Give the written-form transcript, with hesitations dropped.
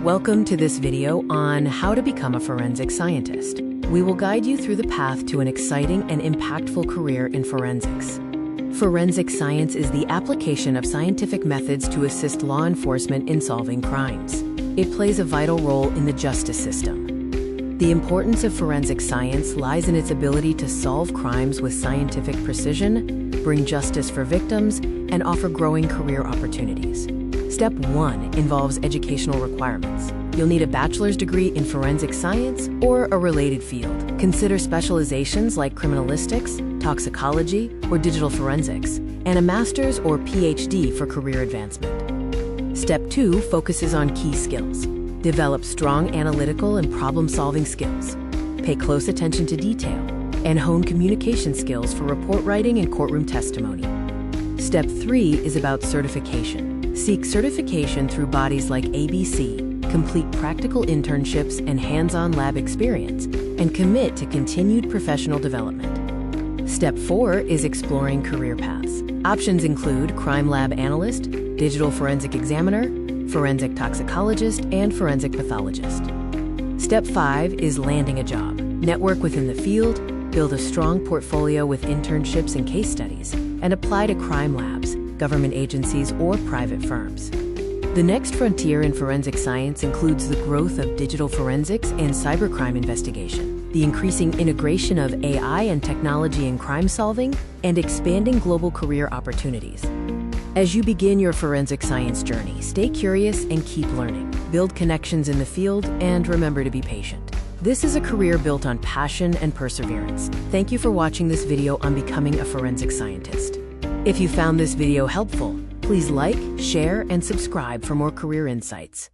Welcome to this video on how to become a forensic scientist. We will guide you through the path to an exciting and impactful career in forensics. Forensic science is the application of scientific methods to assist law enforcement in solving crimes. It plays a vital role in the justice system. The importance of forensic science lies in its ability to solve crimes with scientific precision, bring justice for victims, and offer growing career opportunities. Step 1 involves educational requirements. You'll need a bachelor's degree in forensic science or a related field. Consider specializations like criminalistics, toxicology, or digital forensics, and a master's or PhD for career advancement. Step 2 focuses on key skills. Develop strong analytical and problem-solving skills. Pay close attention to detail, and hone communication skills for report writing and courtroom testimony. Step 3 is about certification. Seek certification through bodies like ABC, complete practical internships and hands-on lab experience, and commit to continued professional development. Step 4 is exploring career paths. Options include crime lab analyst, digital forensic examiner, forensic toxicologist, and forensic pathologist. Step 5 is landing a job. Network within the field, build a strong portfolio with internships and case studies, and apply to crime labs, government agencies, or private firms. The next frontier in forensic science includes the growth of digital forensics and cybercrime investigation, the increasing integration of AI and technology in crime solving, and expanding global career opportunities. As you begin your forensic science journey, stay curious and keep learning. Build connections in the field, and remember to be patient. This is a career built on passion and perseverance. Thank you for watching this video on becoming a forensic scientist. If you found this video helpful, please like, share, and subscribe for more career insights.